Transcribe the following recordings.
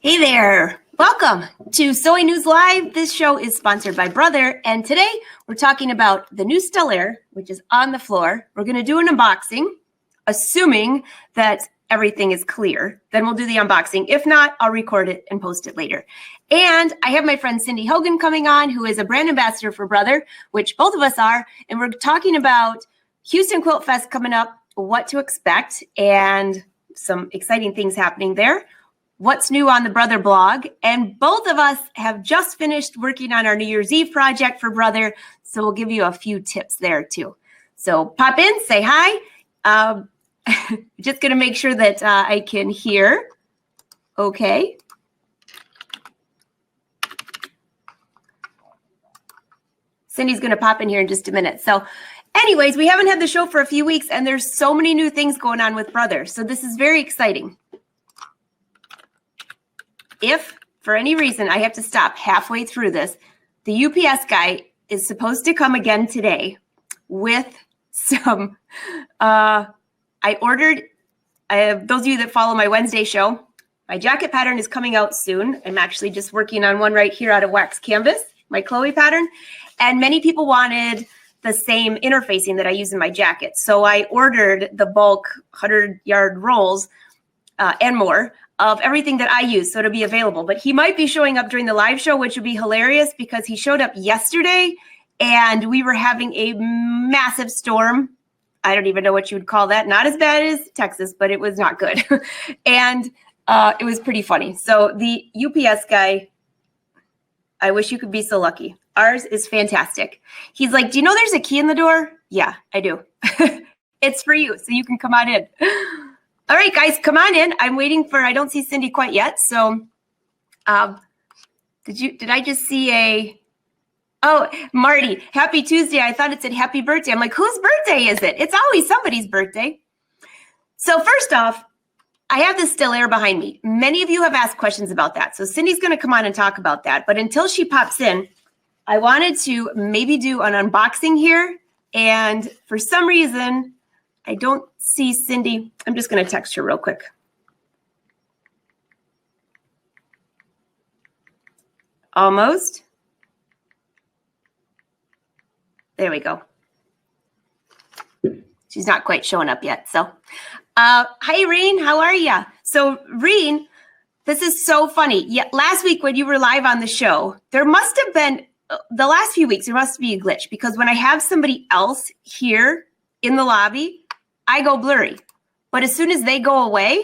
Hey there, welcome to Sewing News Live. This show is sponsored by Brother, and today we're talking about the new Stellaire, which is on the floor. We're going to do an unboxing, assuming that everything is clear. Then we'll do the unboxing. If not, I'll record it and post it later. And I have my friend Cindy Hogan coming on, who is a brand ambassador for Brother, which both of us are, and we're talking about Houston Quilt Fest coming up, what to expect, and some exciting things happening there. What's new on the Brother blog, and both of us have just finished working on our New Year's Eve project for Brother, so we'll give you a few tips there too. So pop in, say hi. Just gonna make sure that I can hear. Okay. Cindy's gonna pop in here in just a minute. So anyways, we haven't had the show for a few weeks, and there's so many new things going on with Brother, so this is very exciting. If, for any reason, I have to stop halfway through this, the UPS guy is supposed to come again today with some, those of you that follow my Wednesday show, my jacket pattern is coming out soon. I'm actually just working on one right here out of wax canvas, my Chloe pattern. And many people wanted the same interfacing that I use in my jacket. So I ordered the bulk 100-yard rolls and more of everything that I use, so it'll be available. But he might be showing up during the live show, which would be hilarious because he showed up yesterday and we were having a massive storm. I don't even know what you would call that. Not as bad as Texas, but it was not good. And it was pretty funny. So the UPS guy, I wish you could be so lucky. Ours is fantastic. He's like, do you know there's a key in the door? Yeah, I do. It's for you, so you can come on in. All right, guys, come on in. I'm waiting for, I don't see Cindy quite yet. So did I just see oh, Marty, happy Tuesday. I thought it said happy birthday. I'm like, whose birthday is it? It's always somebody's birthday. So first off, I have this Stellaire behind me. Many of you have asked questions about that. So Cindy's going to come on and talk about that. But until she pops in, I wanted to maybe do an unboxing here. And for some reason, I don't see Cindy. I'm just going to text her real quick. Almost. There we go. She's not quite showing up yet. So, hi, Reen. How are you? So, Reen, this is so funny. Yeah, last week when you were live on the show, there must have been, the last few weeks, there must be a glitch because when I have somebody else here in the lobby, I go blurry, but as soon as they go away,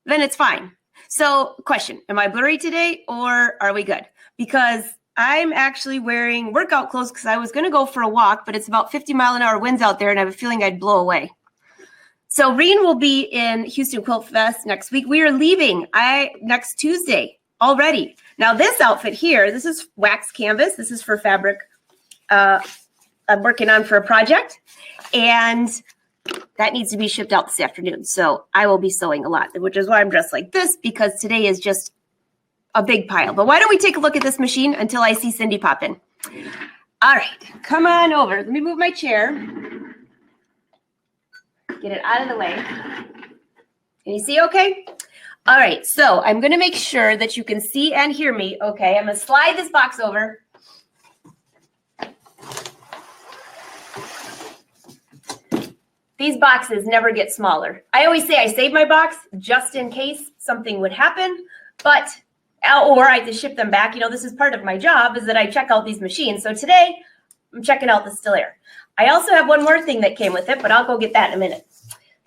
then it's fine. So question, am I blurry today or are we good? Because I'm actually wearing workout clothes because I was going to go for a walk, but it's about 50-mile-an-hour winds out there and I have a feeling I'd blow away. So Reen will be in Houston Quilt Fest next week. We are leaving next Tuesday already. Now this outfit here, this is wax canvas. This is for fabric I'm working on for a project. And that needs to be shipped out this afternoon. So I will be sewing a lot, which is why I'm dressed like this, because today is just a big pile. But why don't we take a look at this machine until I see Cindy pop in? All right, come on over. Let me move my chair. Get it out of the way. Can you see okay? All right, so I'm going to make sure that you can see and hear me. Okay, I'm going to slide this box over. These boxes never get smaller. I always say I save my box just in case something would happen, but, or I have to ship them back. You know, this is part of my job is that I check out these machines. So today I'm checking out the Stellaire. I also have one more thing that came with it, but I'll go get that in a minute.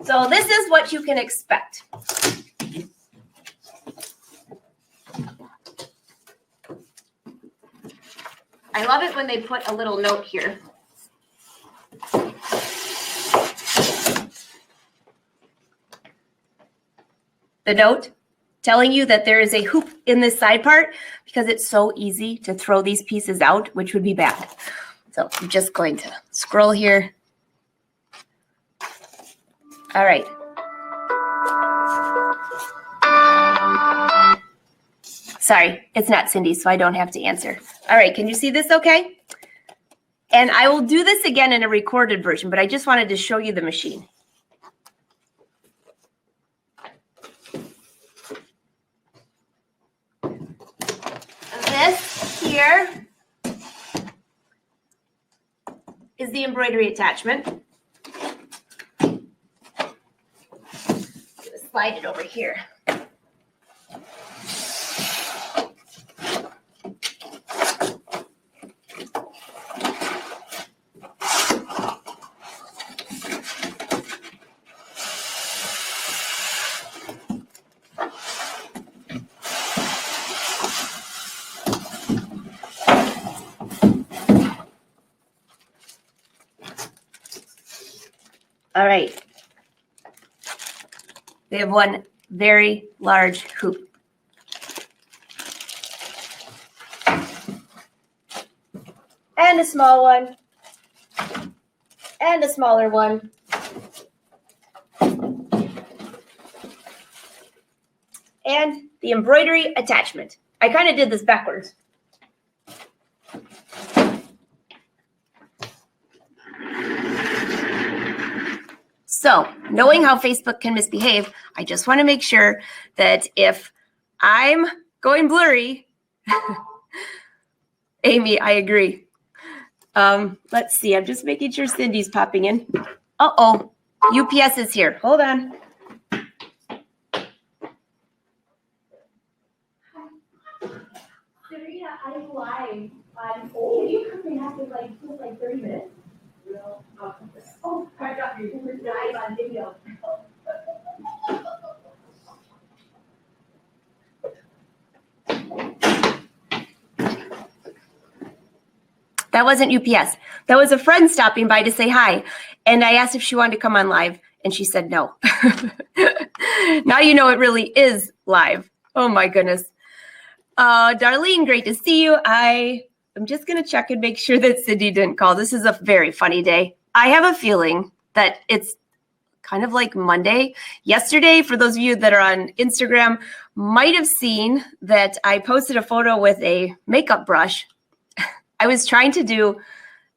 So this is what you can expect. I love it when they put a little note here. The note telling you that there is a hoop in this side part because it's so easy to throw these pieces out, which would be bad. So I'm just going to scroll here. All right. Sorry, it's not Cindy, so I don't have to answer. All right, can you see this okay? And I will do this again in a recorded version, but I just wanted to show you the machine. there is the embroidery attachment. Slide it over here. All right. We have one very large hoop. And a small one. And a smaller one. And the embroidery attachment. I kind of did this backwards. So, knowing how Facebook can misbehave, I just want to make sure that if I'm going blurry, Amy, I agree. Let's see. I'm just making sure Cindy's popping in. Uh-oh. UPS is here. Hold on. Serena, I'm live. Oh, you come have to like 30 minutes. Real. Oh, I got you. We're live on video. That wasn't UPS. That was a friend stopping by to say hi. And I asked if she wanted to come on live, and she said no. Now you know it really is live. Oh, my goodness. Darlene, great to see you. I'm just going to check and make sure that Cindy didn't call. This is a very funny day. I have a feeling that it's kind of like Monday. Yesterday, for those of you that are on Instagram, might have seen that I posted a photo with a makeup brush. I was trying to do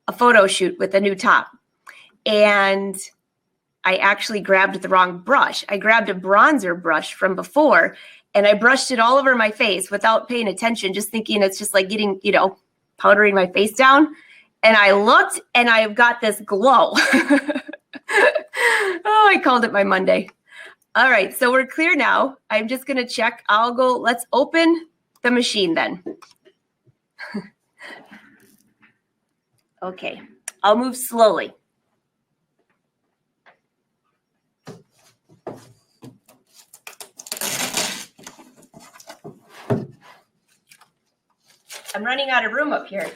a photo shoot with a new top, and I actually grabbed the wrong brush. I grabbed a bronzer brush from before, and I brushed it all over my face without paying attention, just thinking it's just like getting, powdering my face down. And I looked, and I've got this glow. Oh, I called it my Monday. All right, so we're clear now. I'm just going to check. Let's open the machine then. Okay, I'll move slowly. I'm running out of room up here.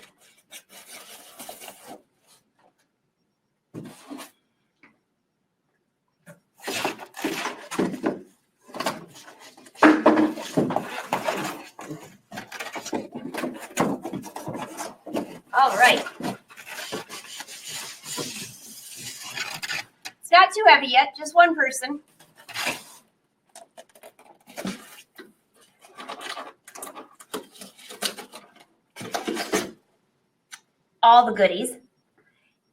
All right. It's not too heavy yet, just one person. All the goodies.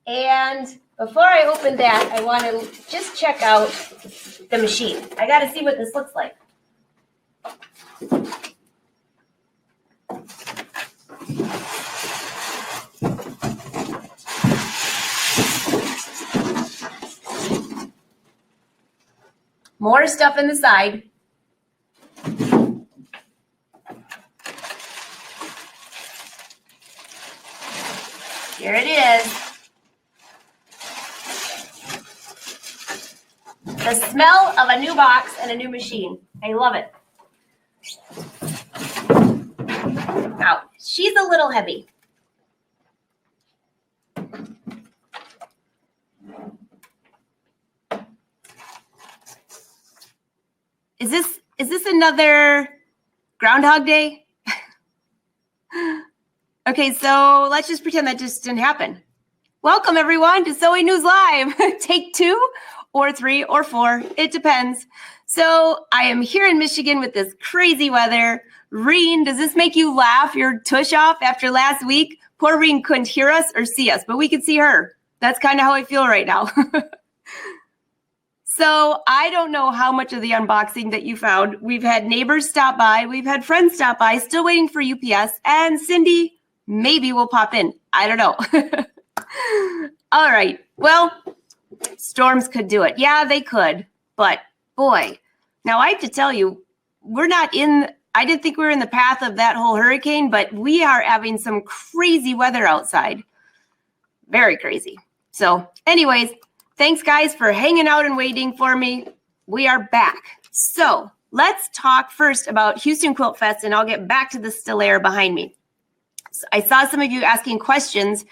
And before I open that, I want to just check out the machine. I got to see what this looks like. More stuff in the side. Here it is. The smell of a new box and a new machine. I love it. Now, she's a little heavy. Is this another Groundhog Day? Okay, so let's just pretend that just didn't happen. Welcome, everyone, to Sewing News Live. Take 2 or 3 or 4. It depends. So I am here in Michigan with this crazy weather. Reen, does this make you laugh your tush off after last week? Poor Reen couldn't hear us or see us, but we could see her. That's kind of how I feel right now. So I don't know how much of the unboxing that you found. We've had neighbors stop by. We've had friends stop by, still waiting for UPS. And Cindy, maybe we'll pop in. I don't know. All right. Well, storms could do it. Yeah, they could. But boy, now I have to tell you, I didn't think we were in the path of that whole hurricane, but we are having some crazy weather outside. Very crazy. So anyways, thanks guys for hanging out and waiting for me. We are back. So let's talk first about Houston Quilt Fest, and I'll get back to the Stellaire behind me. So I saw some of you asking questions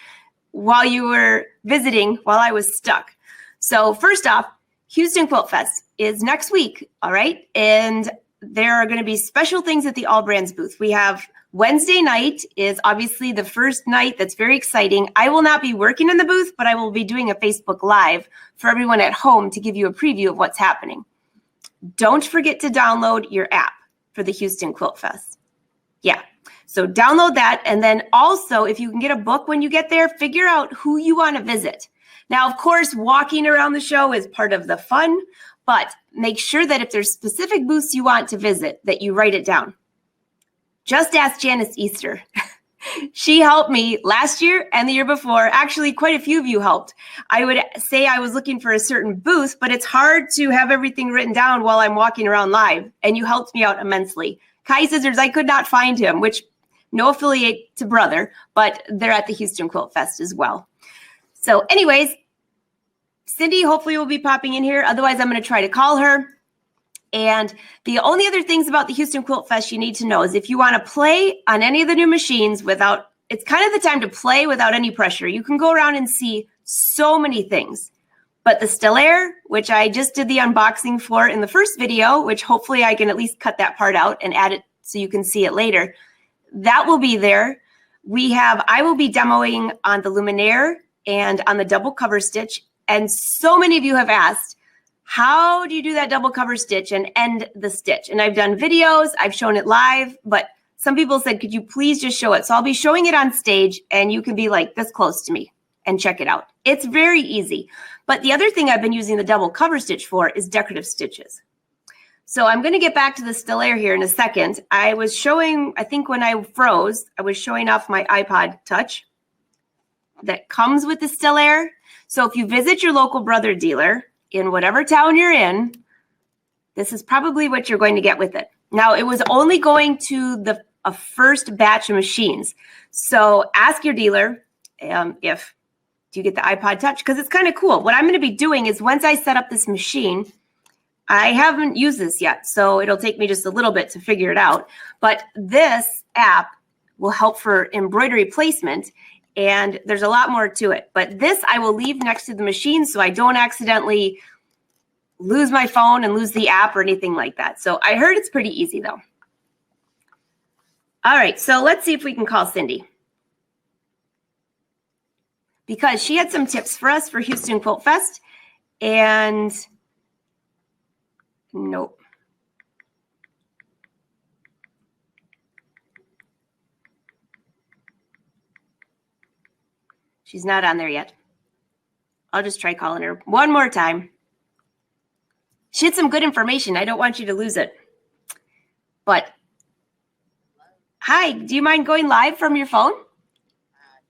while you were visiting while I was stuck. So first off, Houston Quilt Fest is next week, all right? And there are going to be special things at the All Brands booth. We have Wednesday night is obviously the first night that's very exciting. I will not be working in the booth, but I will be doing a Facebook Live for everyone at home to give you a preview of what's happening. Don't forget to download your app for the Houston Quilt Fest. Yeah, so download that. And then also, if you can get a book when you get there, figure out who you want to visit. Now, of course, walking around the show is part of the fun, but make sure that if there's specific booths you want to visit, that you write it down. Just ask Janice Easter. She helped me last year and the year before. Actually, quite a few of you helped. I would say I was looking for a certain booth, but it's hard to have everything written down while I'm walking around live, and you helped me out immensely. Kai Scissors, I could not find him, which no affiliate to brother, but they're at the Houston Quilt Fest as well. So anyways, Cindy hopefully will be popping in here. Otherwise, I'm going to try to call her. And the only other things about the Houston Quilt Fest you need to know is if you want to play on any of the new machines it's kind of the time to play without any pressure. You can go around and see so many things. But the Stellaire, which I just did the unboxing for in the first video, which hopefully I can at least cut that part out and add it so you can see it later, that will be there. I will be demoing on the Luminaire and on the double cover stitch. And so many of you have asked, how do you do that double cover stitch and end the stitch? And I've done videos, I've shown it live, but some people said, could you please just show it? So I'll be showing it on stage and you can be like this close to me and check it out. It's very easy. But the other thing I've been using the double cover stitch for is decorative stitches. So I'm going to get back to the Stellaire here in a second. I was showing, I think when I froze, I was showing off my iPod Touch that comes with the Stellaire. So if you visit your local brother dealer in whatever town you're in, this is probably what you're going to get with it. Now, it was only going to a first batch of machines. So ask your dealer do you get the iPod Touch? Because it's kind of cool. What I'm going to be doing is once I set up this machine, I haven't used this yet, so it'll take me just a little bit to figure it out. But this app will help for embroidery placement, and there's a lot more to it. But this I will leave next to the machine so I don't accidentally lose my phone and lose the app or anything like that. So I heard it's pretty easy, though. All right, so let's see if we can call Cindy, because she had some tips for us for Houston Quilt Fest, and nope. She's not on there yet. I'll just try calling her one more time. She had some good information. I don't want you to lose it. But, hi, do you mind going live from your phone?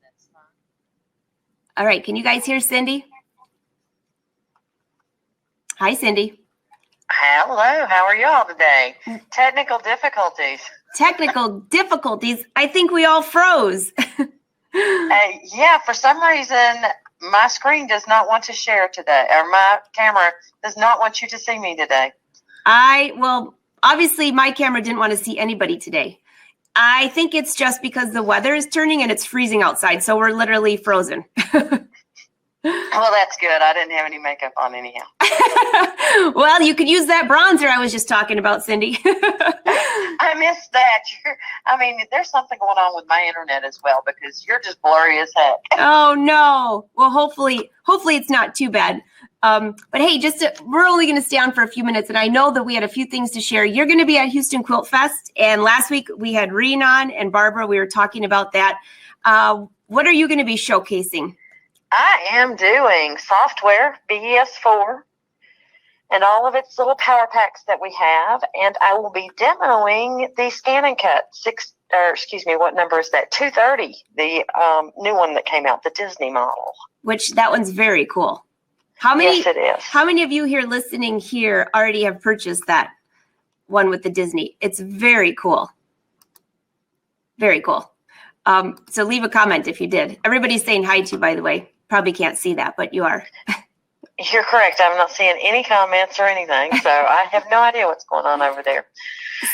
That's fine. All right, can you guys hear Cindy? Hi, Cindy. Hello, how are y'all today? Technical difficulties. Technical difficulties. I think we all froze. Yeah, for some reason, my screen does not want to share today, or my camera does not want you to see me today. Well, obviously my camera didn't want to see anybody today. I think it's just because the weather is turning and it's freezing outside, so we're literally frozen. Well, that's good. I didn't have any makeup on anyhow. Well, you could use that bronzer I was just talking about, Cindy. I missed that. There's something going on with my internet as well, because you're just blurry as heck. Oh, no. Well, hopefully it's not too bad. But hey, we're only going to stay on for a few minutes, and I know that we had a few things to share. You're going to be at Houston Quilt Fest, and last week we had Reen on, and Barbara, we were talking about that. What are you going to be showcasing? I am doing software, BES4, and all of its little power packs that we have, and I will be demoing the Scan and Cut or excuse me, what number is that? 230, the new one that came out, the Disney model. Which that one's very cool. How many? Yes, it is. How many of you here listening here already have purchased that one with the Disney? It's very cool. Very cool. So leave a comment if you did. Everybody's saying hi to you, by the way. Probably can't see that, but you are. You're correct. I'm not seeing any comments or anything, so I have no idea what's going on over there.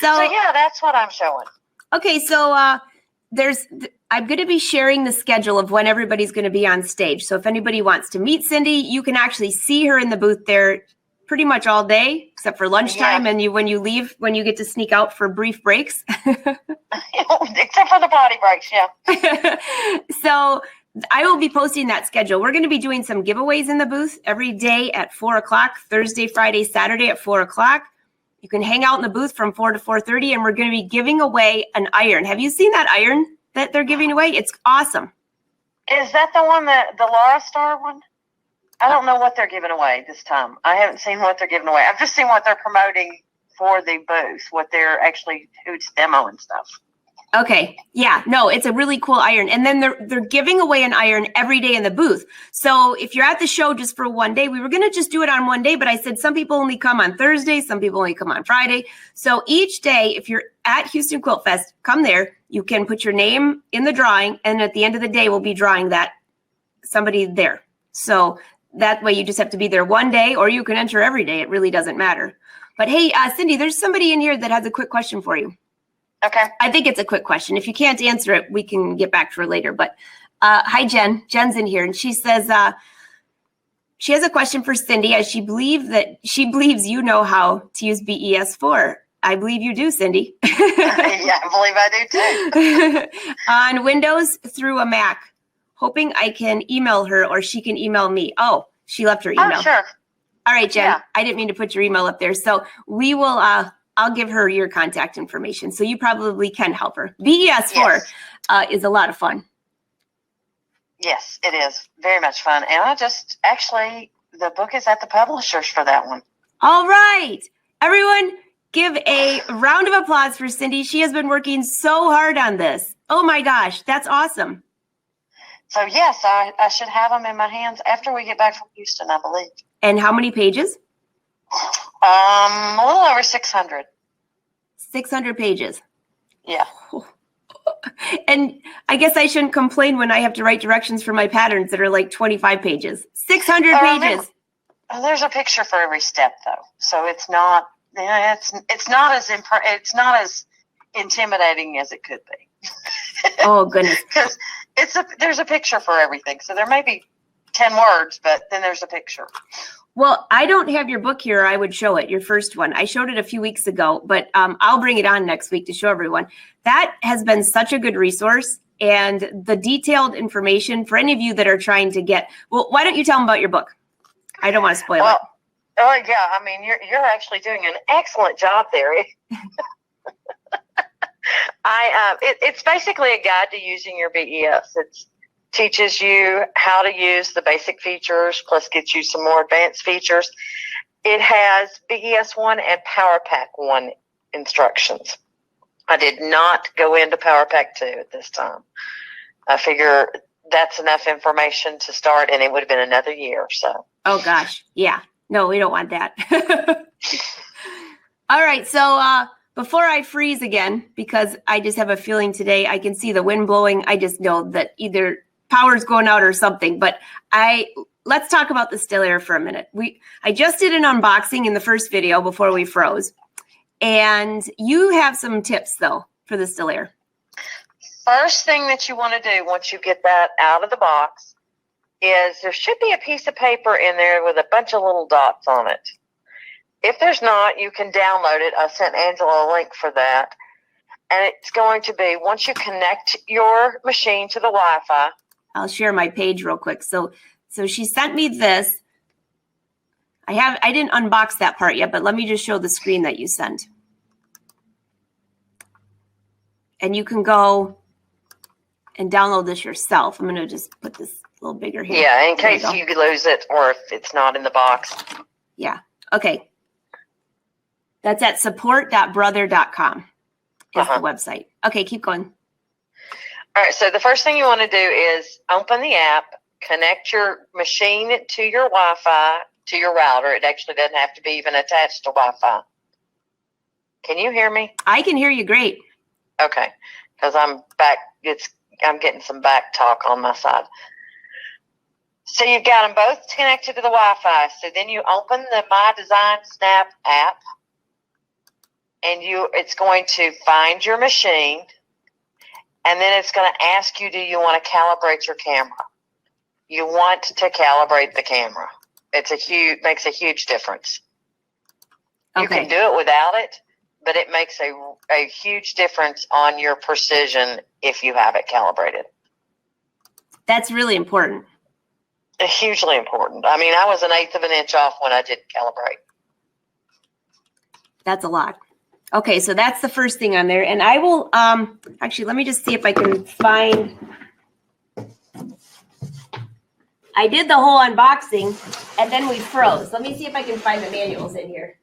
So yeah, that's what I'm showing. Okay, so I'm going to be sharing the schedule of when everybody's going to be on stage. So if anybody wants to meet Cindy, you can actually see her in the booth there pretty much all day, except for lunchtime. Yeah. And when you leave, when you get to sneak out for brief breaks. Except for the body breaks, yeah. So I will be posting that schedule. We're going to be doing some giveaways in the booth every day at 4 o'clock, Thursday, Friday, Saturday at 4 o'clock. You can hang out in the booth from 4 to 4:30, and we're going to be giving away an iron. Have you seen that iron that they're giving away? It's awesome. Is that the one the Laura Star one? I don't know what they're giving away this time. I haven't seen what they're giving away. I've just seen what they're promoting for the booth, what they're actually, who's demoing stuff. Okay. Yeah. No, it's a really cool iron. And then they're giving away an iron every day in the booth. So if you're at the show just for one day, we were going to just do it on one day, but I said some people only come on Thursday, some people only come on Friday. So each day, if you're at Houston Quilt Fest, come there. You can put your name in the drawing, and at the end of the day, we'll be drawing that somebody there. So that way you just have to be there one day, or you can enter every day. It really doesn't matter. But hey, Cindy, there's somebody in here that has a quick question for you. Okay. I think it's a quick question. If you can't answer it, we can get back to her later. But hi, Jen. Jen's in here, and she says she has a question for Cindy, as she believes you know how to use BES4. I believe you do, Cindy. Yeah, I believe I do too. On Windows through a Mac, hoping I can email her or she can email me. Oh, she left her email. Oh, sure. All right, Jen. Yeah. I didn't mean to put your email up there. So we will, I'll give her your contact information. So you probably can help her. BES4 is a lot of fun. Yes, it is. Very much fun. And the book is at the publishers for that one. All right. Everyone, give a round of applause for Cindy. She has been working so hard on this. Oh my gosh, that's awesome. So yes, I should have them in my hands after we get back from Houston, I believe. And how many pages? A little over 600. 600 pages. Yeah. And I guess I shouldn't complain when I have to write directions for my patterns that are like 25 pages. 600 pages. There's a picture for every step, though, so it's not. Yeah, it's not as intimidating as it could be. Oh goodness! Because there's a picture for everything, so there may be 10 words, but then there's a picture. Well, I don't have your book here. I would show it, your first one. I showed it a few weeks ago, but I'll bring it on next week to show everyone. That has been such a good resource, and the detailed information for any of you that are trying to get. Well, why don't you tell them about your book? I don't want to spoil it. Oh yeah, I mean you're actually doing an excellent job there. It's basically a guide to using your BES. It teaches you how to use the basic features, plus gets you some more advanced features. It has BES 1 and Power Pack 1 instructions. I did not go into Power Pack 2 at this time. I figure that's enough information to start, and it would have been another year. So. Oh gosh, yeah. No, we don't want that. All right, so before I freeze again, because I just have a feeling today I can see the wind blowing. I just know that either power's going out or something. But let's talk about the Stellaire for a minute. I just did an unboxing in the first video before we froze, and you have some tips though for the Stellaire. First thing that you want to do once you get that out of the box is there should be a piece of paper in there with a bunch of little dots on it. If there's not, you can download it. I sent Angela a link for that. And it's going to be, once you connect your machine to the Wi-Fi. I'll share my page real quick. So she sent me this. I didn't unbox that part yet, but let me just show the screen that you sent. And you can go and download this yourself. I'm going to just put this a little bigger here. Yeah, in case you lose it or if it's not in the box. Yeah. Okay. That's at support.brother.com. is the website. Okay, keep going. All right, so the first thing you want to do is open the app, connect your machine to your Wi-Fi, to your router. It actually doesn't have to be even attached to Wi-Fi. Can you hear me? I can hear you great. Okay, because I'm back. I'm getting some back talk on my side. So you've got them both connected to the Wi-Fi. So then you open the My Design Snap app, and it's going to find your machine, and then it's going to ask you, do you want to calibrate your camera? You want to calibrate the camera. Makes a huge difference. You can do it without it, but it makes a huge difference on your precision if you have it calibrated. That's really important. Hugely important. I mean, I was 1/8 of an inch off when I didn't calibrate. That's a lot. Okay, so that's the first thing on there. And I will, actually, let me just see if I can find, I did the whole unboxing and then we froze. Let me see if I can find the manuals in here.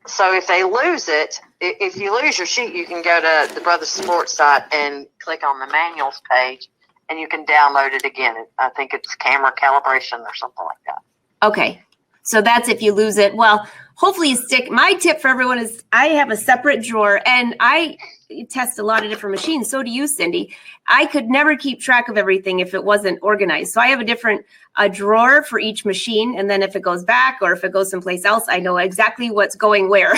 So if they lose it, if you lose your sheet, you can go to the Brothers Sports site and click on the manuals page, and you can download it again. I think it's camera calibration or something like that. Okay, so that's if you lose it. Well, hopefully you stick. My tip for everyone is I have a separate drawer, and I test a lot of different machines. So do you, Cindy. I could never keep track of everything if it wasn't organized. So I have a drawer for each machine. And then if it goes back or if it goes someplace else, I know exactly what's going where.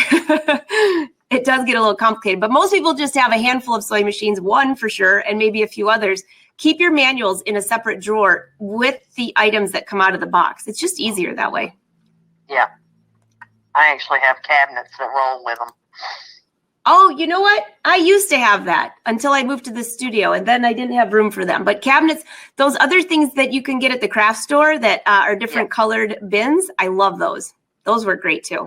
It does get a little complicated, but most people just have a handful of sewing machines, one for sure, and maybe a few others. Keep your manuals in a separate drawer with the items that come out of the box. It's just easier that way. Yeah. I actually have cabinets that roll with them. Oh, you know what? I used to have that until I moved to the studio, and then I didn't have room for them. But cabinets, those other things that you can get at the craft store that are different colored bins, I love those. Those work great too.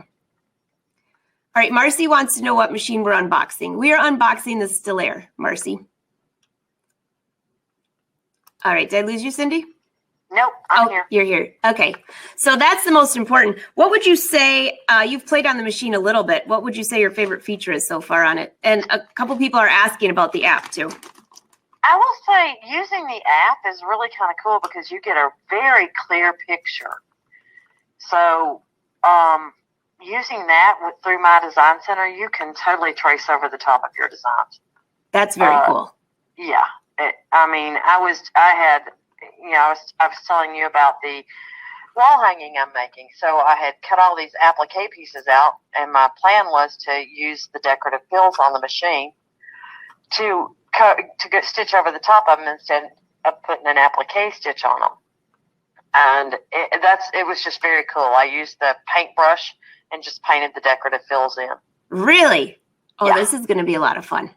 All right, Marcy wants to know what machine we're unboxing. We are unboxing the Stellaire, Marcy. All right, did I lose you, Cindy? Nope, I'm here. You're here. Okay, so that's the most important. What would you say, you've played on the machine a little bit. What would you say your favorite feature is so far on it? And a couple people are asking about the app too. I will say using the app is really kind of cool because you get a very clear picture. So using that through My Design Center, you can totally trace over the top of your designs. That's very cool. Yeah. I was telling you about the wall hanging I'm making. So I had cut all these applique pieces out, and my plan was to use the decorative fills on the machine to stitch over the top of them instead of putting an applique stitch on them. And it was just very cool. I used the paintbrush and just painted the decorative fills in. Really? Oh, yeah. This is going to be a lot of fun.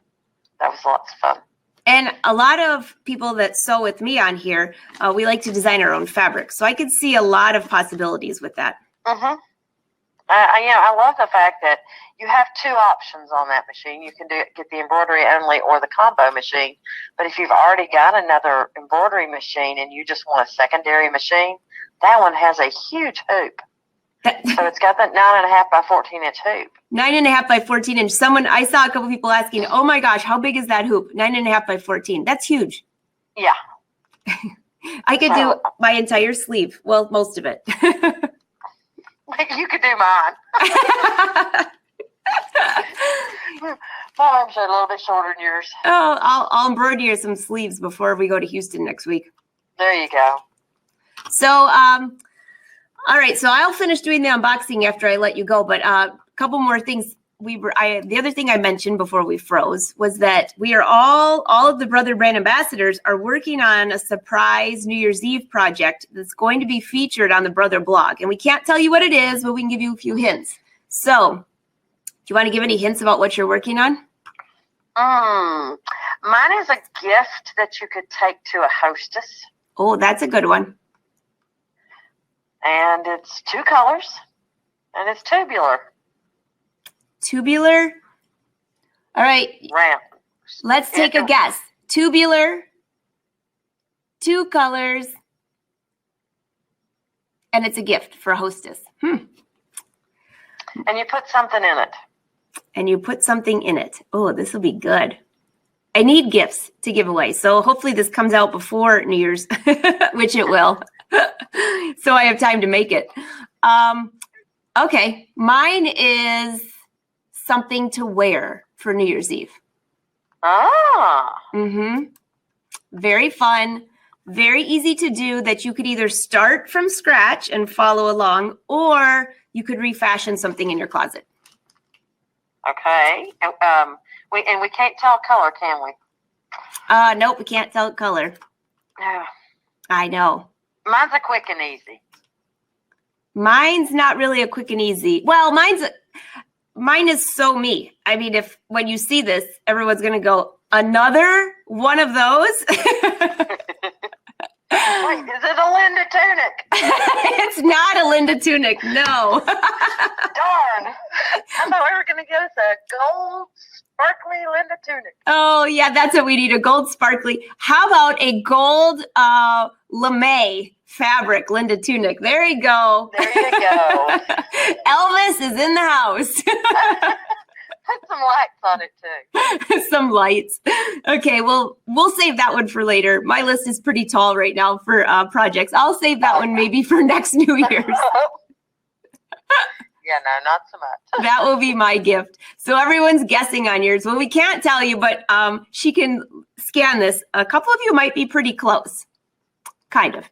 That was lots of fun. And a lot of people that sew with me on here, we like to design our own fabric. So I could see a lot of possibilities with that. Mm-hmm. I love the fact that you have two options on that machine. You can get the embroidery only or the combo machine. But if you've already got another embroidery machine and you just want a secondary machine, that one has a huge hoop. So it's got that 9.5 by 14 inch hoop. 9.5 by 14 inch. I saw a couple people asking, oh my gosh, how big is that hoop? 9.5 by 14. That's huge. Yeah. I could do my entire sleeve. Well, most of it. You could do mine. My arms are a little bit shorter than yours. Oh, I'll embroider you some sleeves before we go to Houston next week. There you go. So, all right, so I'll finish doing the unboxing after I let you go, but a couple more things. The other thing I mentioned before we froze was that we are all of the Brother Brand ambassadors are working on a surprise New Year's Eve project that's going to be featured on the Brother blog. And we can't tell you what it is, but we can give you a few hints. So, do you want to give any hints about what you're working on? Mine is a gift that you could take to a hostess. Oh, that's a good one. And it's 2 colors, and it's tubular. Tubular? All right. Round. Let's take a guess. Tubular 2 colors. And it's a gift for a hostess. And you put something in it. And you put something in it. Oh, this will be good. I need gifts to give away. So hopefully this comes out before New Year's, which it will. So I have time to make it. Okay. Mine is something to wear for New Year's Eve. Ah. Very fun. Very easy to do, that you could either start from scratch and follow along, or you could refashion something in your closet. Okay. We can't tell color, can we? Nope, we can't tell color. No. I know. Mine's a quick and easy. Mine's not really a quick and easy. Well, mine is so me. I mean, when you see this, everyone's going to go, another one of those? Wait, is it a Linda tunic? It's not a Linda tunic, no. Darn. I thought we were going to get us a gold sparkly Linda tunic. Oh, yeah, that's what we need, a gold sparkly. How about a gold lame fabric Linda tunic? There you go. There you go. Elvis is in the house. Put some lights on it too. Some lights. Okay, well, we'll save that one for later. My list is pretty tall right now for projects. I'll save that one maybe for next New Year's. Yeah, no, not so much. That will be my gift. So everyone's guessing on yours. Well, we can't tell you, but she can scan this. A couple of you might be pretty close. Kind of.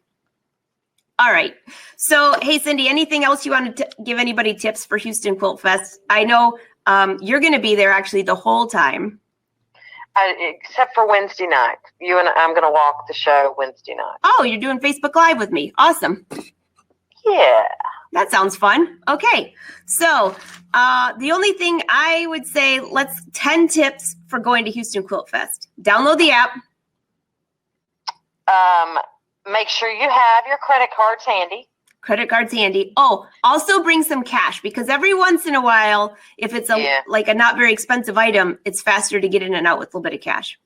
All right. So, hey, Cindy, anything else you want to give anybody tips for Houston Quilt Fest? I know you're going to be there actually the whole time. Except for Wednesday night. You and I'm going to walk the show Wednesday night. Oh, you're doing Facebook Live with me. Awesome. Yeah. That sounds fun. Okay. So the only thing I would say, 10 tips for going to Houston Quilt Fest. Download the app. Make sure you have your credit cards handy. Credit cards handy. Oh, also bring some cash, because every once in a while, if it's like a not very expensive item, it's faster to get in and out with a little bit of cash.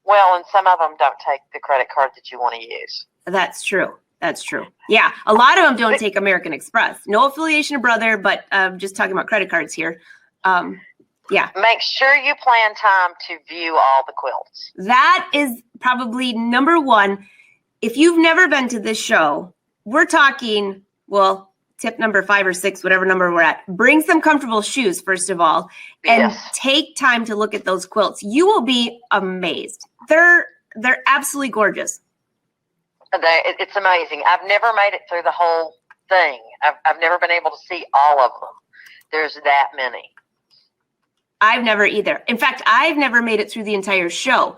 Well, and some of them don't take the credit card that you want to use. That's true. That's true. Yeah. A lot of them don't take American Express. No affiliation of brother, but just talking about credit cards here. Yeah. Make sure you plan time to view all the quilts. That is probably number one. If you've never been to this show, we're talking, well, tip number 5 or 6, whatever number we're at. Bring some comfortable shoes, first of all, and take time to look at those quilts. You will be amazed. They're absolutely gorgeous. It's amazing. I've never made it through the whole thing. I've never been able to see all of them. There's that many. I've never either. In fact, I've never made it through the entire show.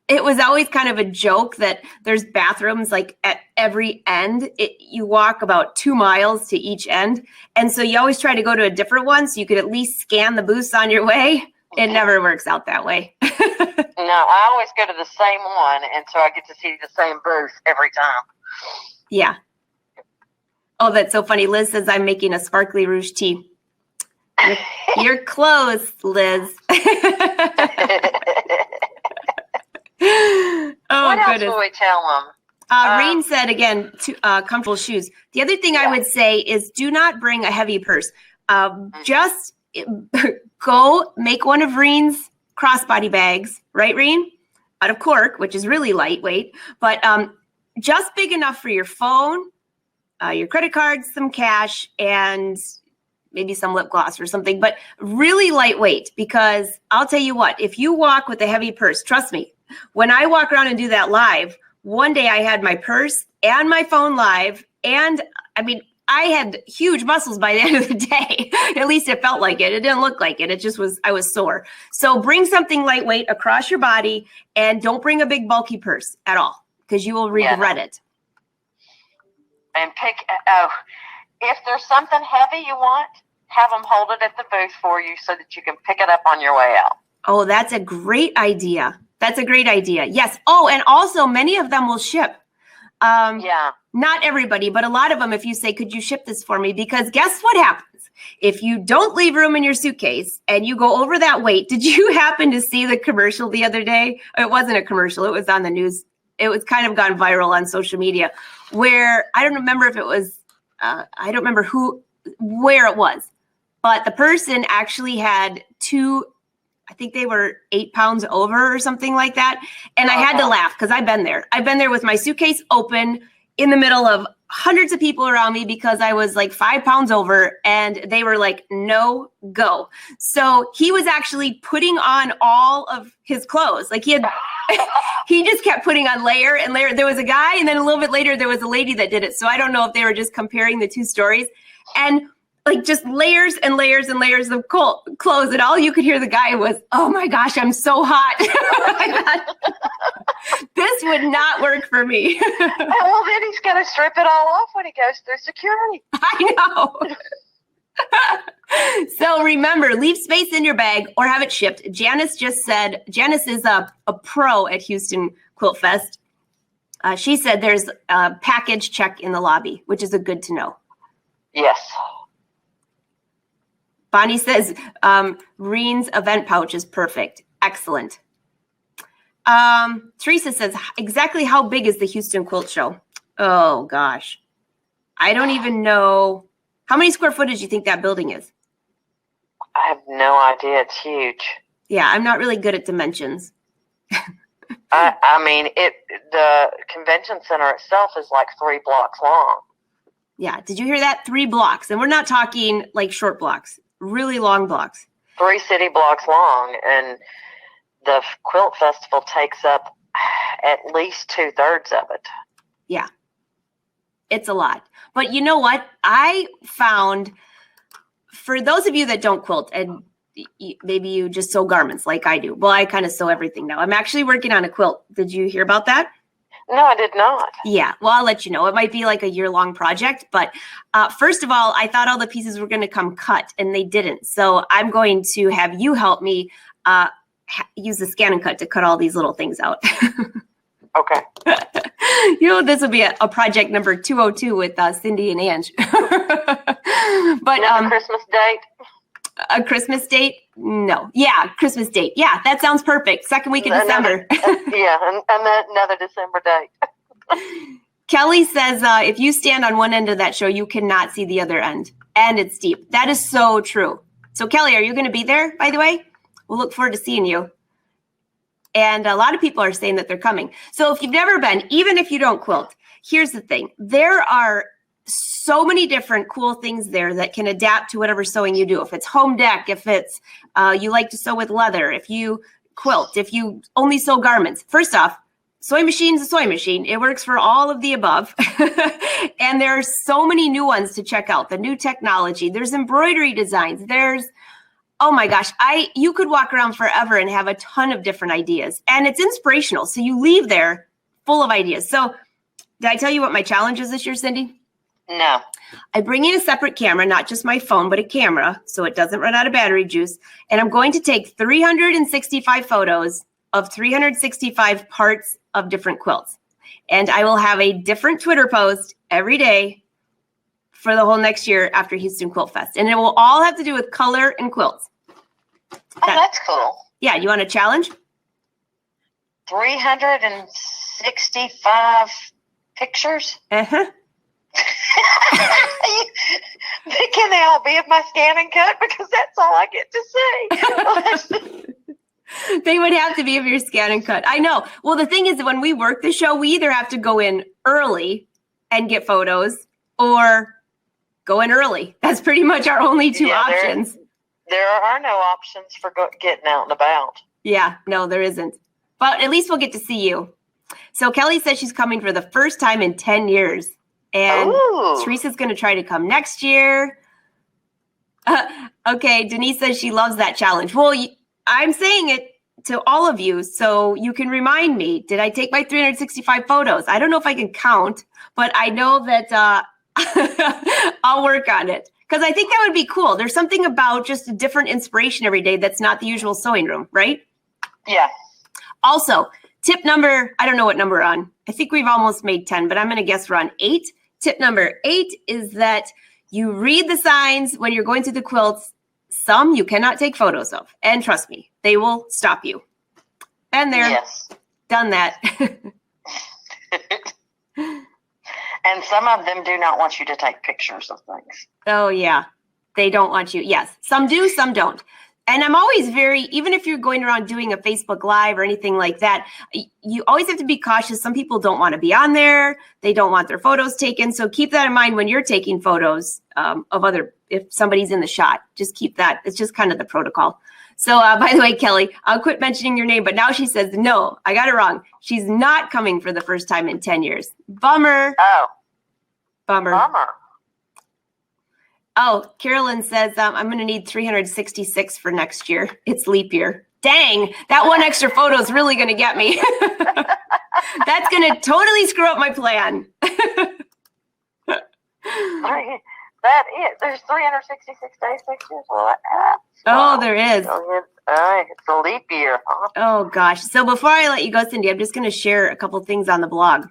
It was always kind of a joke that there's bathrooms like at every end. You walk about 2 miles to each end. And so you always try to go to a different one so you could at least scan the booths on your way. It never works out that way. No, I always go to the same one, and so I get to see the same booth every time. Yeah. Oh, that's so funny. Liz says I'm making a sparkly rouge tea. You're close, Liz. What else will we tell them? Rain said again, comfortable shoes. The other thing I would say is do not bring a heavy purse. Just go make one of Reen's crossbody bags, right, Reen? Out of cork, which is really lightweight, but just big enough for your phone, your credit cards, some cash, and maybe some lip gloss or something, but really lightweight, because I'll tell you what, if you walk with a heavy purse, trust me, when I walk around and do that live, one day I had my purse and my phone live, and I mean, I had huge muscles by the end of the day. At least it felt like it. It didn't look like it. It just was, I was sore. So bring something lightweight across your body, and don't bring a big bulky purse at all, because you will regret it. And if there's something heavy you want, have them hold it at the booth for you so that you can pick it up on your way out. Oh, that's a great idea. That's a great idea. Yes. Oh, and also many of them will ship. Not everybody, but a lot of them, if you say, could you ship this for me? Because guess what happens? If you don't leave room in your suitcase and you go over that weight, did you happen to see the commercial the other day? It wasn't a commercial. It was on the news. it was kind of gone viral on social media, where I don't remember if it was, I don't remember where it was, but the person actually had I think they were 8 pounds over or something like that. And I had to laugh because I've been there. I've been there with my suitcase open in the middle of hundreds of people around me because I was like 5 pounds over, and they were like, no, go. So he was actually putting on all of his clothes. Like he just kept putting on layer and layer. There was a guy, and then a little bit later, there was a lady that did it. So I don't know if they were just comparing the two stories, and like just layers and layers and layers of clothes. And all you could hear the guy was, oh my gosh, I'm so hot. I thought, this would not work for me. Well, then he's going to strip it all off when he goes through security. I know. So remember, leave space in your bag or have it shipped. Janice just said, Janice is a pro at Houston Quilt Fest. She said there's a package check in the lobby, which is a good to know. Yes. Bonnie says, Reen's event pouch is perfect. Excellent. Teresa says, exactly how big is the Houston Quilt Show? Oh, gosh. I don't even know. How many square footage do you think that building is? I have no idea. It's huge. Yeah, I'm not really good at dimensions. I mean, the convention center itself is like 3 blocks long. Yeah. Did you hear that? 3 blocks. And we're not talking like short blocks, really long blocks. 3 city blocks long. And the quilt festival takes up at least 2/3 of it. Yeah. It's a lot. But you know what? I found, for those of you that don't quilt, and maybe you just sew garments like I do. Well, I kind of sew everything now. I'm actually working on a quilt. Did you hear about that? No, I did not. Yeah. Well, I'll let you know. It might be like a year-long project. But first of all, I thought all the pieces were going to come cut, and they didn't. So I'm going to have you help me use the scan and cut to cut all these little things out. Okay. You know, this will be a project number 202 with Cindy and Ange. But Christmas date? A Christmas date? No. Yeah, Christmas date. Yeah, that sounds perfect. Second week of December. Yeah, and then another December date. Kelly says if you stand on one end of that show, you cannot see the other end. And it's steep. That is so true. So, Kelly, are you going to be there, by the way? We'll look forward to seeing you. And a lot of people are saying that they're coming. So if you've never been, even if you don't quilt, here's the thing. There are so many different cool things there that can adapt to whatever sewing you do. If it's home deck, if it's you like to sew with leather, if you quilt, if you only sew garments. First off, sewing machine's a sewing machine. It works for all of the above. And there are so many new ones to check out. The new technology. There's embroidery designs. There's, oh my gosh, you could walk around forever and have a ton of different ideas. And it's inspirational. So you leave there full of ideas. So did I tell you what my challenge is this year, Cindy? No. I bring in a separate camera, not just my phone, but a camera, so it doesn't run out of battery juice. And I'm going to take 365 photos of 365 parts of different quilts. And I will have a different Twitter post every day for the whole next year after Houston Quilt Fest. And it will all have to do with color and quilts. Oh, that's cool. Yeah, you want a challenge? 365 pictures? Uh-huh. Can they all be of my scan and cut? Because that's all I get to see. They would have to be of your scan and cut. I know. Well, the thing is, when we work the show, we either have to go in early and get photos or go in early. That's pretty much our only two options. There are no options for getting out and about. Yeah, no, there isn't. But at least we'll get to see you. So Kelly says she's coming for the first time in 10 years. And Teresa's going to try to come next year. Okay, Denise says she loves that challenge. Well, I'm saying it to all of you so you can remind me. Did I take my 365 photos? I don't know if I can count, but I know that I'll work on it. Because I think that would be cool. There's something about just a different inspiration every day that's not the usual sewing room, right? Yeah. Also, tip number, I don't know what number we're on. I think we've almost made 10, but I'm going to guess we're on 8. Tip number 8 is that you read the signs when you're going through the quilts. Some you cannot take photos of. And trust me, they will stop you. Been there. Yes. Done that. And some of them do not want you to take pictures of things. Oh, yeah. They don't want you. Yes. Some do, some don't. And I'm always even if you're going around doing a Facebook Live or anything like that, you always have to be cautious. Some people don't want to be on there. They don't want their photos taken. So keep that in mind when you're taking photos if somebody's in the shot. Just keep that. It's just kind of the protocol. So by the way, Kelly, I'll quit mentioning your name, but now she says, no, I got it wrong. She's not coming for the first time in 10 years. Bummer. Oh. Bummer. Bummer. Oh, Carolyn says, I'm going to need 366 for next year. It's leap year. Dang, that one extra photo is really going to get me. That's going to totally screw up my plan. That is. There's 366 days next year. Oh, there is. It's a leap year. Huh? Oh, gosh. So before I let you go, Cindy, I'm just going to share a couple things on the blog.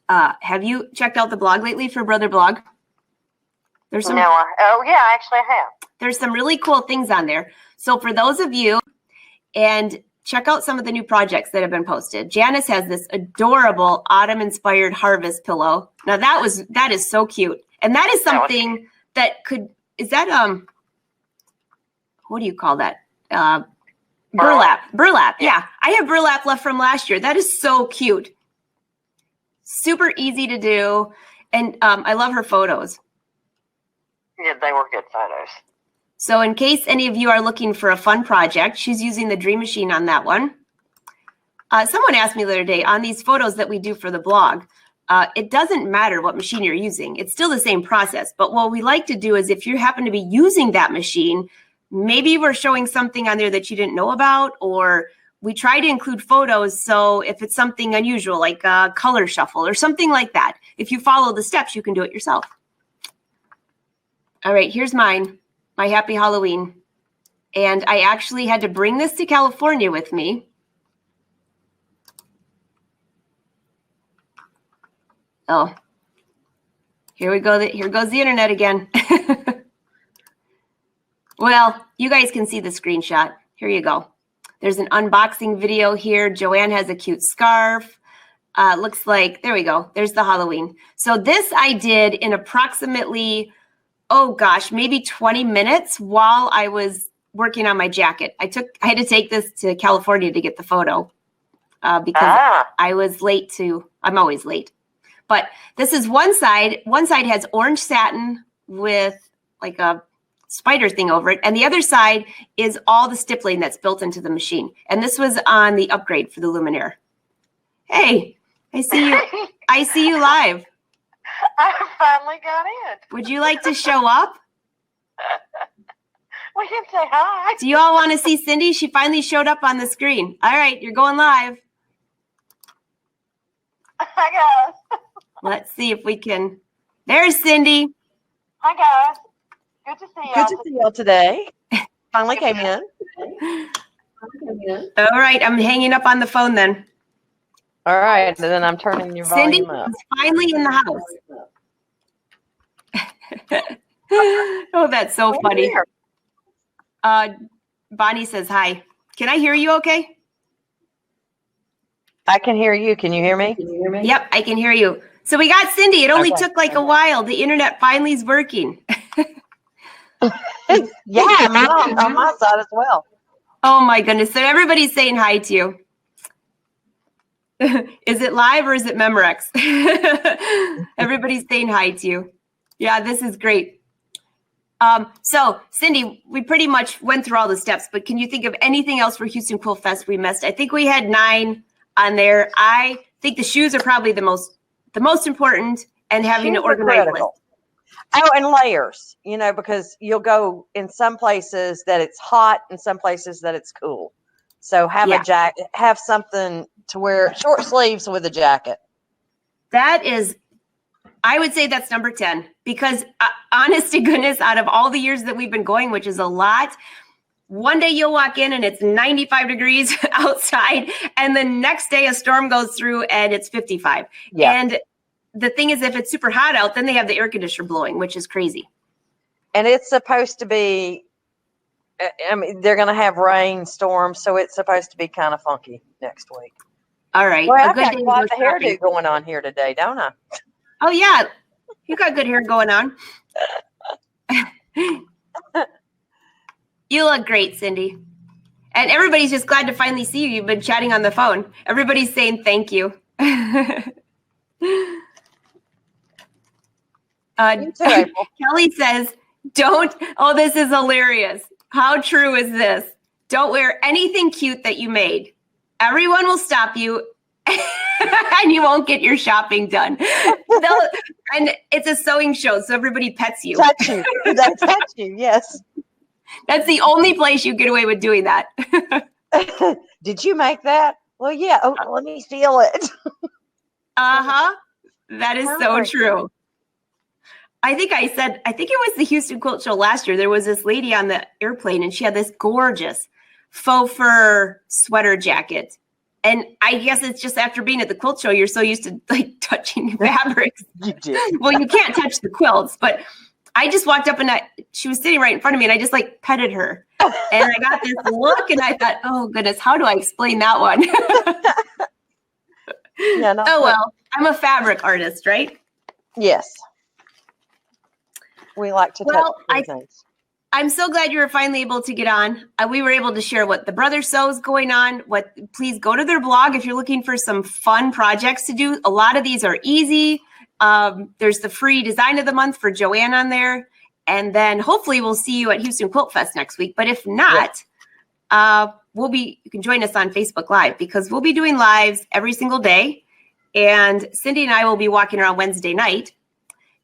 Have you checked out the blog lately for Brother Blog? There's some, actually I have. There's some really cool things on there. So for those of you, and check out some of the new projects that have been posted. Janice has this adorable autumn-inspired harvest pillow. Now that is so cute. And that is something what do you call that? Burlap. Yeah. I have burlap left from last year. That is so cute. Super easy to do. And I love her photos. Yeah, they were good photos. So in case any of you are looking for a fun project, she's using the Dream Machine on that one. Someone asked me the other day on these photos that we do for the blog, it doesn't matter what machine you're using. It's still the same process. But what we like to do is if you happen to be using that machine, maybe we're showing something on there that you didn't know about, or we try to include photos. So if it's something unusual, like a color shuffle or something like that, if you follow the steps, you can do it yourself. All right, here's mine, my Happy Halloween. And I actually had to bring this to California with me. Oh, here we go. Here goes the internet again. Well, you guys can see the screenshot. Here you go. There's an unboxing video here. Joanne has a cute scarf. Looks like, there we go. There's the Halloween. So this I did in approximately, oh gosh, maybe 20 minutes while I was working on my jacket. I had to take this to California to get the photo because I was late I'm always late. But this is one side. One side has orange satin with like a spider thing over it. And the other side is all the stippling that's built into the machine. And this was on the upgrade for the Luminaire. Hey, I see you. I see you live. I finally got in. Would you like to show up? We can say hi. Do you all want to see Cindy? She finally showed up on the screen. All right, you're going live. Hi, guys. Let's see if we can. There's Cindy. Hi, guys. Good to see you. Good to see y'all today. Finally came in. All right, I'm hanging up on the phone then. All right, and then I'm turning your Cindy volume up. is finally in the house. Oh, that's so funny. Bonnie says hi. Can I hear you okay? I can hear you. Can you hear me? Yep, I can hear you. So we got Cindy. It only took like a while. The internet finally is working. Yeah, on my side as well. Oh my goodness. So everybody's saying hi to you. Is it live or is it Memorex? Everybody's saying hi to you. Yeah, this is great. So Cindy, we pretty much went through all the steps, but can you think of anything else for Houston Quilt Fest we missed? I think we had 9 on there. I think the shoes are probably the most important, and having an organized list. Oh, and layers, because you'll go in some places that it's hot and some places that it's cool. So have a jacket, have something to wear, short sleeves with a jacket. That is, I would say that's number 10, because honest to goodness, out of all the years that we've been going, which is a lot, one day you'll walk in and it's 95 degrees outside, and the next day a storm goes through and it's 55. Yeah. And the thing is, if it's super hot out, then they have the air conditioner blowing, which is crazy. And it's supposed to be, they're going to have rain, storms, so it's supposed to be kind of funky next week. All right. Well, I've got quite the hairdo going on here today, don't I? Oh, yeah. You got good hair going on. You look great, Cindy. And everybody's just glad to finally see you. You've been chatting on the phone. Everybody's saying thank you. You too, April. Kelly says, this is hilarious. How true is this? Don't wear anything cute that you made. Everyone will stop you and you won't get your shopping done. And it's a sewing show, so everybody pets you. Touch you. They touch you, yes. That's the only place you get away with doing that. Did you make that? Well, yeah. Oh, let me feel it. Uh-huh. That is so true. I think it was the Houston Quilt Show last year. There was this lady on the airplane and she had this gorgeous faux fur sweater jacket. And I guess it's just after being at the quilt show, you're so used to like touching fabrics. You did. Well, you can't touch the quilts, but I just walked up and she was sitting right in front of me and I just like petted her. And I got this look and I thought, oh goodness, how do I explain that one? Yeah, oh, well, I'm a fabric artist, right? Yes. We like to touch things. I'm so glad you were finally able to get on. We were able to share what the Brother Sews going on. Please go to their blog if you're looking for some fun projects to do. A lot of these are easy. There's the free design of the month for Joanne on there. And then hopefully we'll see you at Houston Quilt Fest next week. But if not, you can join us on Facebook Live because we'll be doing lives every single day. And Cindy and I will be walking around Wednesday night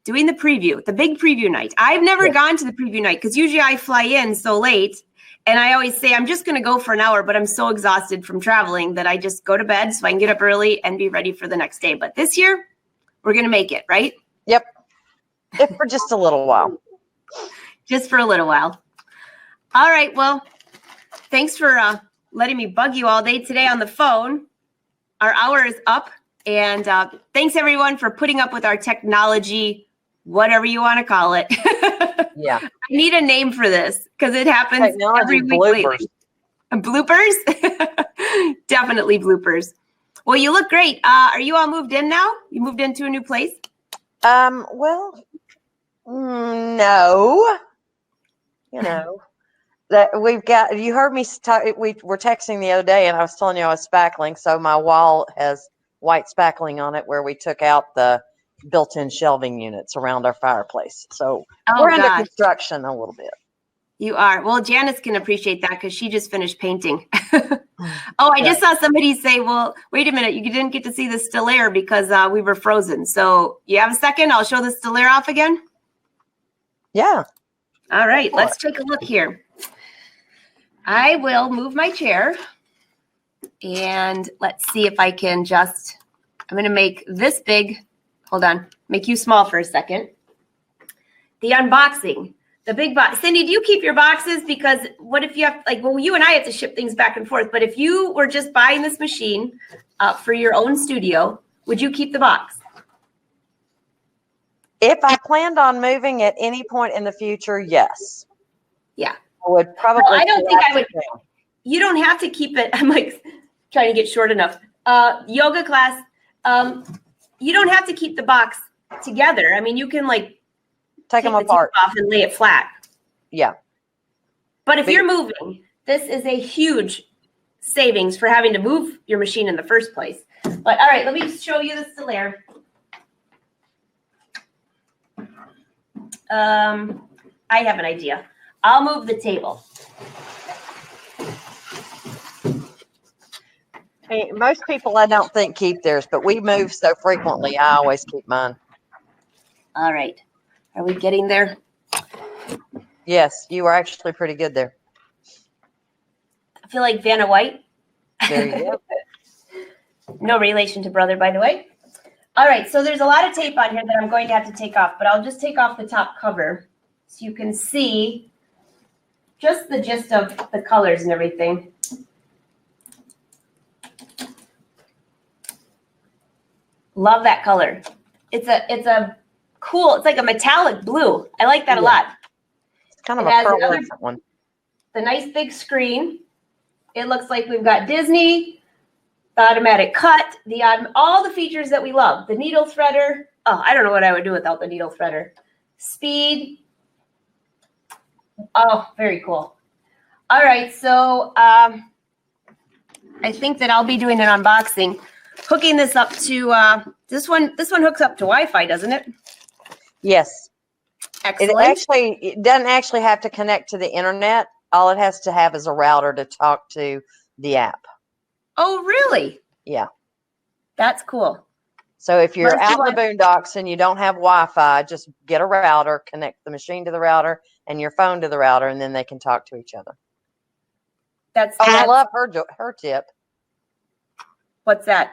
doing the preview, the big preview night. I've never gone to the preview night because usually I fly in so late and I always say, I'm just going to go for an hour, but I'm so exhausted from traveling that I just go to bed so I can get up early and be ready for the next day. But this year, we're going to make it, right? Yep. If for just a little while. Just for a little while. All right. Well, thanks for letting me bug you all day today on the phone. Our hour is up. And thanks, everyone, for putting up with our technology, whatever you want to call it. Yeah. I need a name for this because it happens every week lately. Bloopers? Definitely bloopers. Well, you look great. Are you all moved in now? You moved into a new place? Well, no. You know, that we've got, you heard me talk, we were texting the other day and I was telling you I was spackling. So my wall has white spackling on it where we took out the built-in shelving units around our fireplace. So we're under construction a little bit. You are. Well, Janice can appreciate that because she just finished painting. I just saw somebody say, well, wait a minute. You didn't get to see the Stellaire because we were frozen. So you have a second? I'll show the Stellaire off again. Yeah. All right. Let's take a look here. I will move my chair and let's see if I can I'm going to make this big. Hold on. Make you small for a second. The unboxing. The big box. Cindy, do you keep your boxes? Because what if you have, you and I have to ship things back and forth. But if you were just buying this machine for your own studio, would you keep the box? If I planned on moving at any point in the future, yes. Yeah. I would probably. Well, I don't think I would. You don't have to keep it. I'm trying to get short enough. Yoga class. You don't have to keep the box together. I mean, you can take them apart off and lay it flat. Yeah. But if you're moving, this is a huge savings for having to move your machine in the first place. But all right, let me show you the Stellaire. I have an idea. I'll move the table. Hey, most people I don't think keep theirs, but we move so frequently, I always keep mine. All right. Are we getting there? Yes, you are actually pretty good there. I feel like Vanna White. There you go. No relation to brother, by the way. All right, so there's a lot of tape on here that I'm going to have to take off, but I'll just take off the top cover so you can see just the gist of the colors and everything. Love that color. It's a cool, it's like a metallic blue. I like that a lot. It's kind of a pearl one. The nice big screen. It looks like we've got Disney, the automatic cut, all the features that we love. The needle threader. Oh, I don't know what I would do without the needle threader. Speed. Oh, very cool. All right, so I think that I'll be doing an unboxing, hooking this up to this one. This one hooks up to Wi-Fi, doesn't it? Yes. Excellent. It doesn't actually have to connect to the internet. All it has to have is a router to talk to the app. Oh, really? Yeah. That's cool. So if you're Marcy, out in the boondocks and you don't have Wi-Fi, just get a router, connect the machine to the router and your phone to the router, and then they can talk to each other. I love her tip. What's that?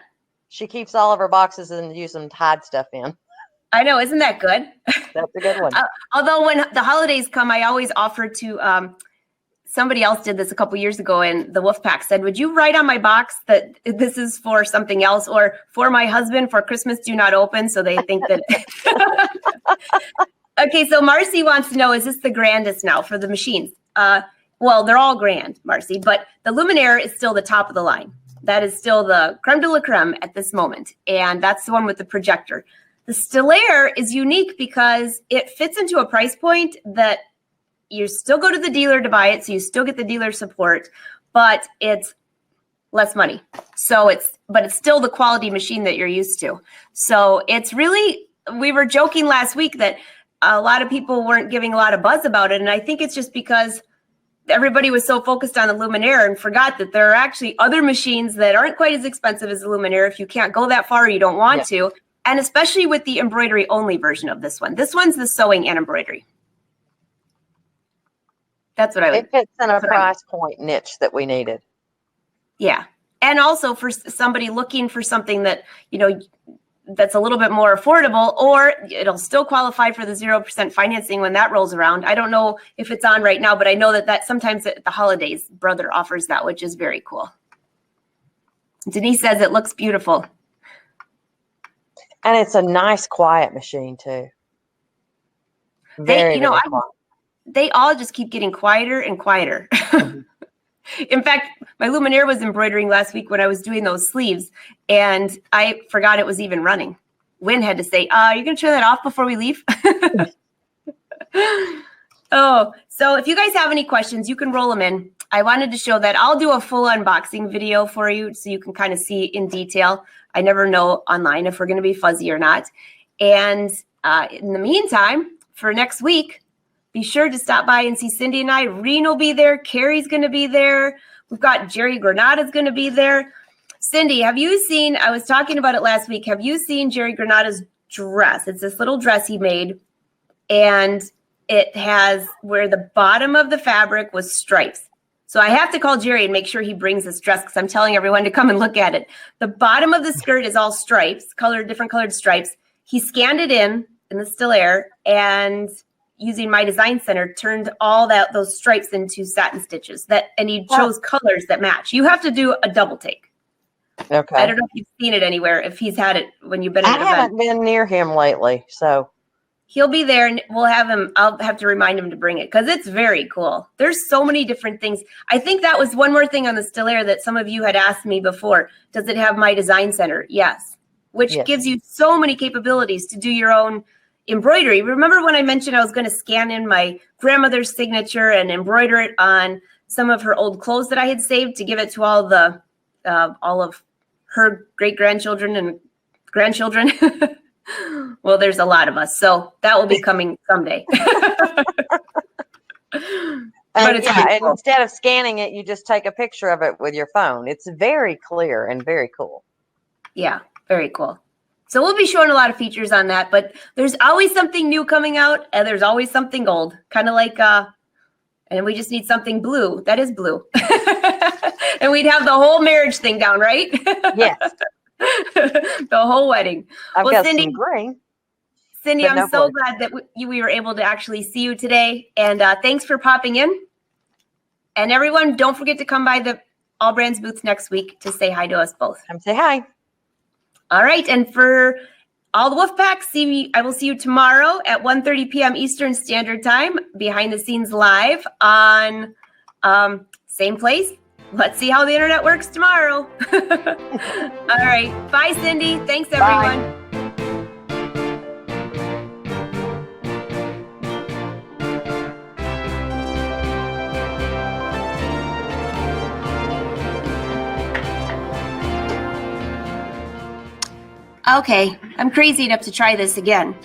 She keeps all of her boxes and uses them to hide stuff in. I know, isn't that good? That's a good one. Although when the holidays come, I always offer to. Somebody else did this a couple years ago, and the Wolfpack said, "Would you write on my box that this is for something else, or for my husband for Christmas? Do not open." So they think that. Okay, so Marcy wants to know: is this the grandest now for the machines? Well, they're all grand, Marcy, but the Luminaire is still the top of the line. That is still the creme de la creme at this moment, and that's the one with the projector. The Stellaire is unique because it fits into a price point that you still go to the dealer to buy it, so you still get the dealer support, but it's less money. So it's still the quality machine that you're used to. So it's really, we were joking last week that a lot of people weren't giving a lot of buzz about it, and I think it's just because everybody was so focused on the Luminaire and forgot that there are actually other machines that aren't quite as expensive as the Luminaire if you can't go that far or you don't want to. And especially with the embroidery only version of this one. This one's the sewing and embroidery. That's what I would. It fits in a price point niche that we needed. Yeah. And also for somebody looking for something that, you know, that's a little bit more affordable, or it'll still qualify for the 0% financing when that rolls around. I don't know if it's on right now, but I know that sometimes at the holidays, Brother offers that, which is very cool. Denise says it looks beautiful. And it's a nice, quiet machine too. Very quiet. They all just keep getting quieter and quieter. In fact, my Luminaire was embroidering last week when I was doing those sleeves, and I forgot it was even running. Wynn had to say, you're going to turn that off before we leave? Oh, so if you guys have any questions, you can roll them in. I wanted to show that. I'll do a full unboxing video for you so you can kind of see in detail. I never know online if we're going to be fuzzy or not. And in the meantime, for next week, be sure to stop by and see Cindy and I. Reen will be there. Carrie's going to be there. We've got Jerry Granada's going to be there. Cindy, have you seen, I was talking about it last week, have you seen Jerry Granada's dress? It's this little dress he made, and it has where the bottom of the fabric was stripes. So I have to call Jerry and make sure he brings this dress because I'm telling everyone to come and look at it. The bottom of the skirt is all stripes, different colored stripes. He scanned it in the Stellaire, and using my design center, turned all those stripes into satin stitches and he chose colors that match. You have to do a double take. Okay. I don't know if you've seen it anywhere, if he's had it when you've been at an event. I haven't been near him lately, so. He'll be there, and we'll have him, I'll have to remind him to bring it because it's very cool. There's so many different things. I think that was one more thing on the Stellaire that some of you had asked me before. Does it have my design center? Yes. Which gives you so many capabilities to do your own embroidery. Remember when I mentioned I was going to scan in my grandmother's signature and embroider it on some of her old clothes that I had saved to give it to all of her great-grandchildren and grandchildren? Well, there's a lot of us, so that will be coming someday. But it's and instead of scanning it, you just take a picture of it with your phone. It's very clear and very cool. Yeah, very cool. So we'll be showing a lot of features on that, but there's always something new coming out, and there's always something old, kind of like, and we just need something blue. That is blue. And we'd have the whole marriage thing down, right? Yes. The whole wedding. I've got Cindy, some green. Cindy, I'm so glad that we were able to actually see you today, and thanks for popping in. And everyone, don't forget to come by the All Brands booths next week to say hi to us both. Come say hi. All right, and for all the Wolfpack, I will see you tomorrow at 1:30 p.m. Eastern Standard Time, behind the scenes live on same place. Let's see how the internet works tomorrow. All right, bye, Cindy. Thanks, everyone. Bye. Okay, I'm crazy enough to try this again.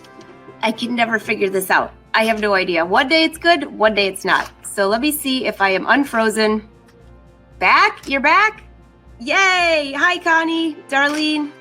I can never figure this out. I have no idea. One day it's good, one day it's not. So let me see if I am unfrozen. Back? You're back? Yay! Hi, Connie, Darlene.